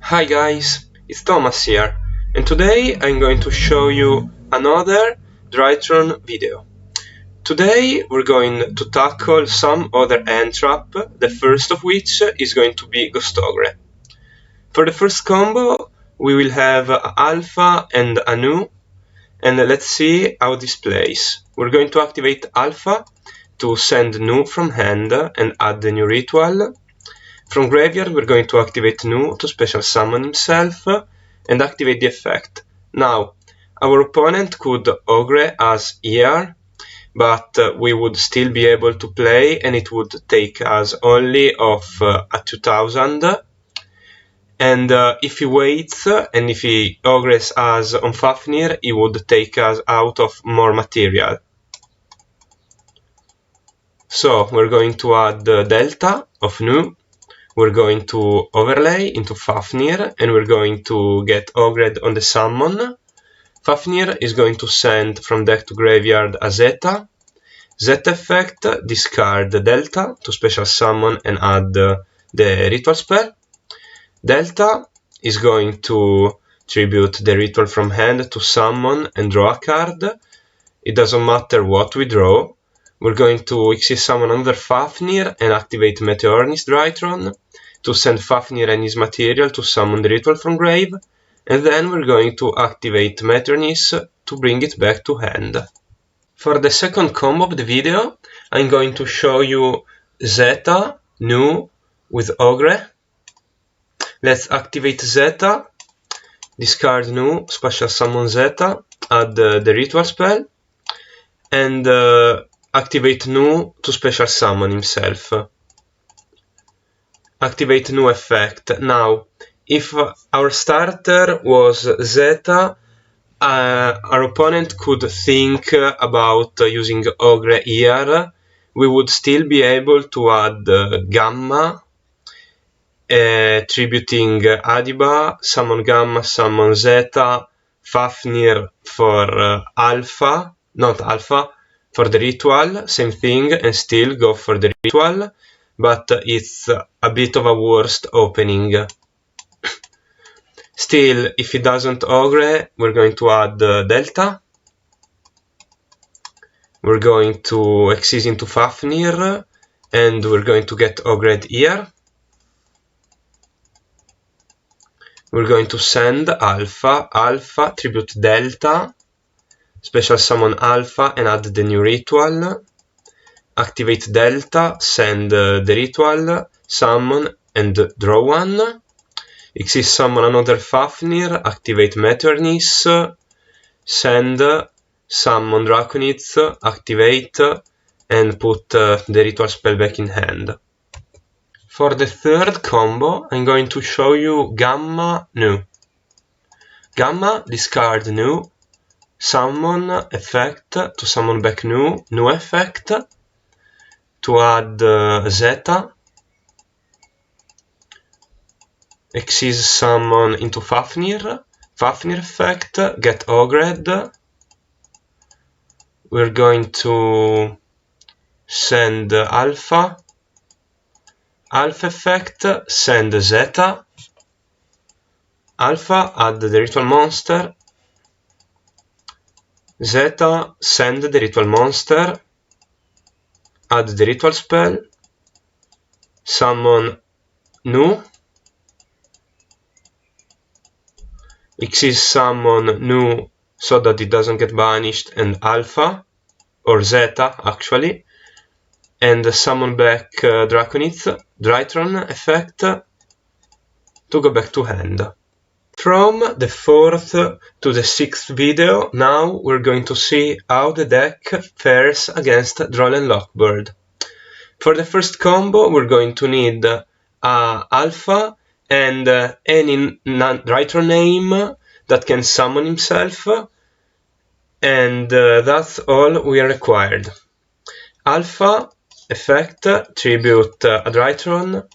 Hi guys, it's Thomas here, and today I'm going to show you another Drytron video. Today we're going to tackle some other hantrap, the first of which is going to be Ghost Ogre. For the first combo we will have Alpha and Anu, and let's see how this plays. We're going to activate Alpha to send Nu from hand and add the new ritual. From graveyard we're going to activate Nu to special summon himself and activate the effect. Now, our opponent could ogre us here, but we would still be able to play and it would take us only of a 2000. And if he waits and if he ogres us on Fafnir, he would take us out of more material. So we're going to add the delta of Nu. We're going to overlay into Fafnir and we're going to get ogred on the summon. Fafnir is going to send from deck to graveyard a Zeta. Zeta effect, discard the Delta to special summon and add the ritual spell. Delta is going to tribute the ritual from hand to summon and draw a card. It doesn't matter what we draw. We're going to exist summon another Fafnir and activate Meteornis Drytron to send Fafnir and his material to summon the ritual from grave, and then we're going to activate Meteornis to bring it back to hand. For the second combo of the video, I'm going to show you Zeta, Nu with Ogre. Let's activate Zeta, discard Nu, special summon Zeta, add the ritual spell, and activate Nu to special summon himself. Activate Nu effect. Now, if our starter was Zeta, our opponent could think about using Ogre here. We would still be able to add Gamma, tributing Adiba, summon Gamma, summon Zeta, Fafnir for Alpha, not Alpha, for the ritual, same thing, and still go for the ritual, but it's a bit of a worst opening. Still, if it doesn't ogre, we're going to add Delta. We're going to exist into Fafnir, and we're going to get ogred here. We're going to send Alpha, Alpha, tribute Delta, special summon Alpha and add the new ritual. Activate Delta, send the ritual, summon and draw one. Exist summon another Fafnir, activate Meteornis, send, summon Draconith, activate, and put the ritual spell back in hand. For the third combo, I'm going to show you Gamma, Nu. Gamma, discard Nu, summon effect to summon back Nu, Nu effect, to add Zeta, exist summon into Fafnir, Fafnir effect, get ogred. We're going to send Alpha, Alpha effect, send Zeta, Alpha, add the ritual monster, Zeta, send the ritual monster, add the ritual spell, summon Nu, exist summon Nu so that it doesn't get banished, and Alpha, or Zeta actually, and summon back Draconith, Drytron effect, to go back to hand. From the fourth to the sixth video, now we're going to see how the deck fares against Droll and Lockbird. For the first combo, we're going to need Alpha and any Drytron name that can summon himself, and that's all we are required. Alpha effect, tribute a Drytron,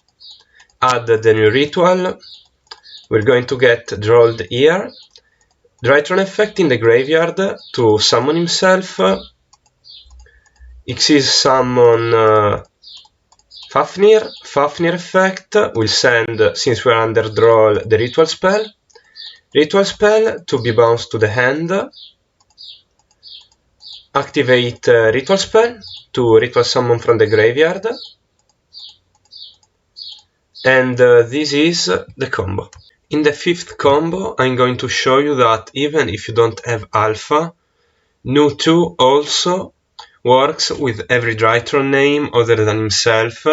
add the new ritual. We're going to get drolled here. Drytron effect in the graveyard to summon himself. Exist summon Fafnir effect will send, since we are under droll, the ritual spell. Ritual spell to be bounced to the hand. Activate ritual spell to ritual summon from the graveyard. And this is the combo. In the fifth combo, I'm going to show you that even if you don't have alpha, Nu2 also works with every Drytron name other than himself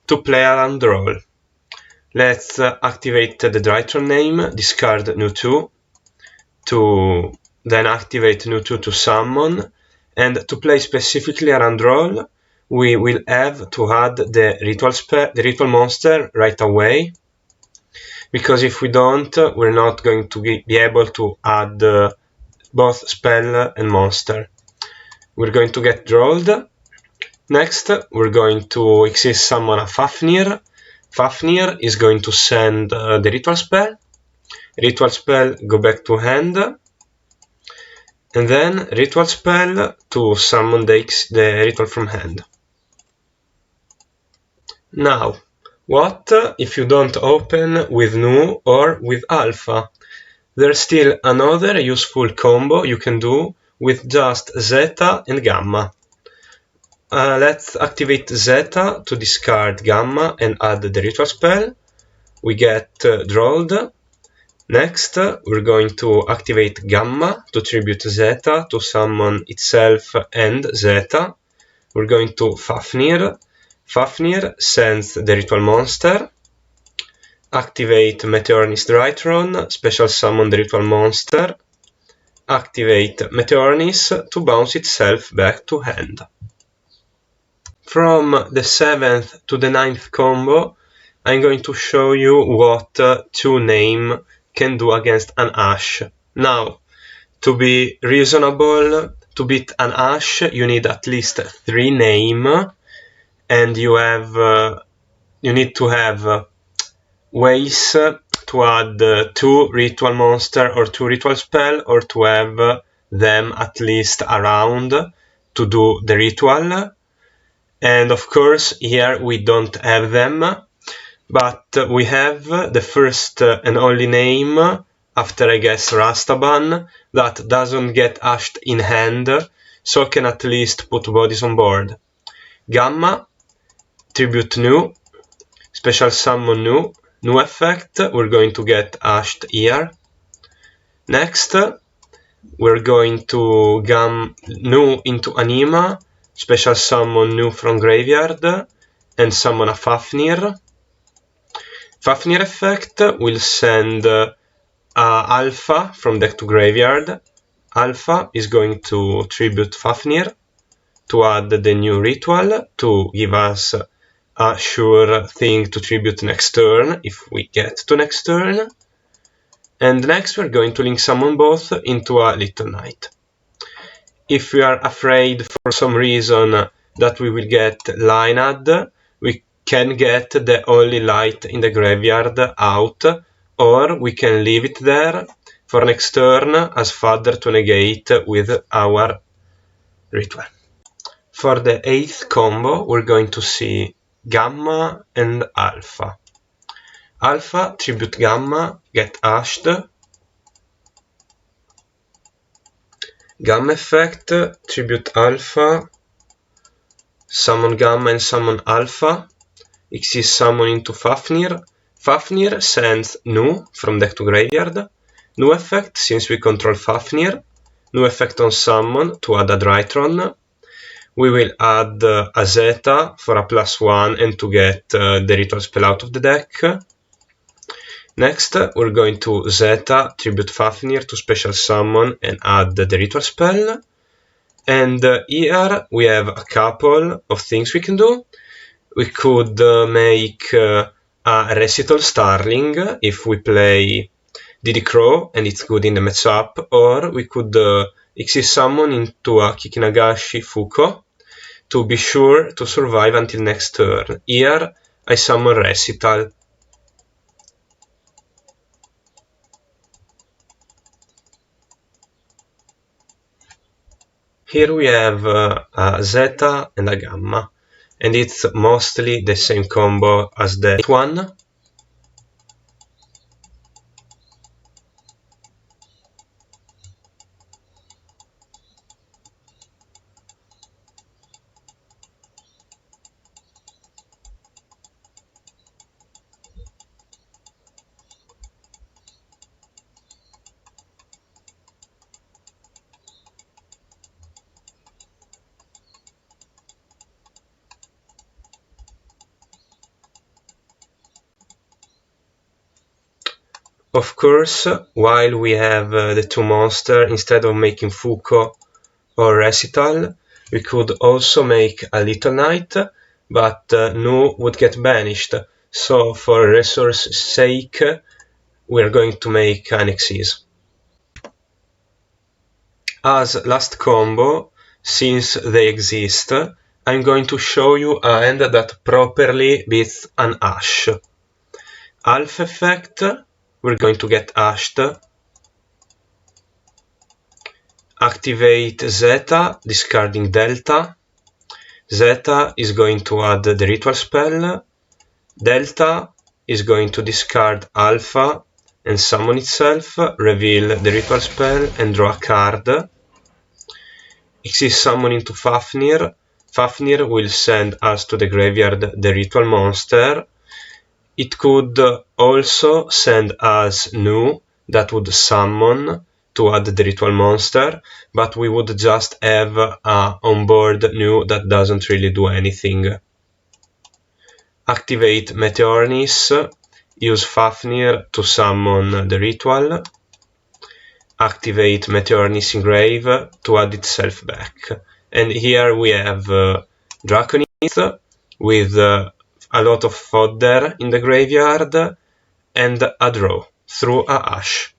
to play around droll. Let's activate the Drytron name, discard Nu2, to then activate Nu2 to summon, and to play specifically around droll, we will have to add the ritual monster right away, because if we don't, we're not going to be able to add both spell and monster. We're going to get drolled. Next, we're going to exist summon a Fafnir. Fafnir is going to send the ritual spell. Ritual spell go back to hand. And then ritual spell to summon the ritual from hand. Now, what if you don't open with Nu or with Alpha? There's still another useful combo you can do with just Zeta and Gamma. Let's activate Zeta to discard Gamma and add the ritual spell. We get drolled. Next, we're going to activate Gamma to tribute Zeta to summon itself and Zeta. We're going to Fafnir. Fafnir sends the ritual monster. Activate Meteornis Drytron, special summon the ritual monster. Activate Meteornis to bounce itself back to hand. From the 7th to the 9th combo, I'm going to show you what 2 name can do against an Ash. Now, to be reasonable, to beat an Ash, you need at least 3 name, and you need to have ways to add 2 ritual monster or 2 ritual spell, or to have them at least around to do the ritual. And of course here we don't have them, but we have the first and only name, after I guess Rastaban, that doesn't get ashed in hand, so can at least put bodies on board. Gamma, tribute Nu, special summon Nu. Nu effect, we're going to get ashed here. Next, we're going to Nu into Anima, special summon Nu from graveyard, and summon a Fafnir. Fafnir effect will send Alpha from deck to graveyard. Alpha is going to tribute Fafnir to add the new ritual to give us a sure thing to tribute next turn, if we get to next turn. And next we're going to link summon both into a Little Knight. If we are afraid for some reason that we will get lined, we can get the only light in the graveyard out, or we can leave it there for next turn as fodder to negate with our ritual. For the 8th combo, we're going to see Gamma and Alpha. Alpha, tribute Gamma, get ashed. Gamma effect, tribute Alpha, summon Gamma and summon Alpha. Exist summon into Fafnir. Fafnir sends Nu from deck to graveyard. Nu effect, since we control Fafnir. Nu effect on summon to add a Drytron. We will add a Zeta for a +1 and to get the ritual spell out of the deck. Next, we're going to Zeta, tribute Fafnir to special summon and add the ritual spell. And here we have a couple of things we can do. We could make a Recital Starling if we play Diddy Crow and it's good in the matchup, or we could exist summon into a Kikinagashi Fuko to be sure to survive until next turn. Here I summon Recital. Here we have a Zeta and a Gamma. and it's mostly the same combo as the one. Of course, while we have the two monsters, instead of making Fuko or Recital, we could also make a Little Knight, but Nu would get banished, so for resource sake, we're going to make Annexes. As last combo, since they exist, I'm going to show you a hand that properly beats an Ash. Alpha effect, we're going to get Ashed. Activate Zeta, discarding Delta. Zeta is going to add the ritual spell. Delta is going to discard Alpha and summon itself, reveal the ritual spell and draw a card. It is summoning to Fafnir. Fafnir will send us to the graveyard the ritual monster. It could also send us Nu that would summon to add the ritual monster, but we would just have a onboard Nu that doesn't really do anything. Activate Meteornis, use Fafnir to summon the ritual. Activate Meteornis in grave to add itself back. And here we have Draconith with a lot of fodder in the graveyard and a draw through a Ash.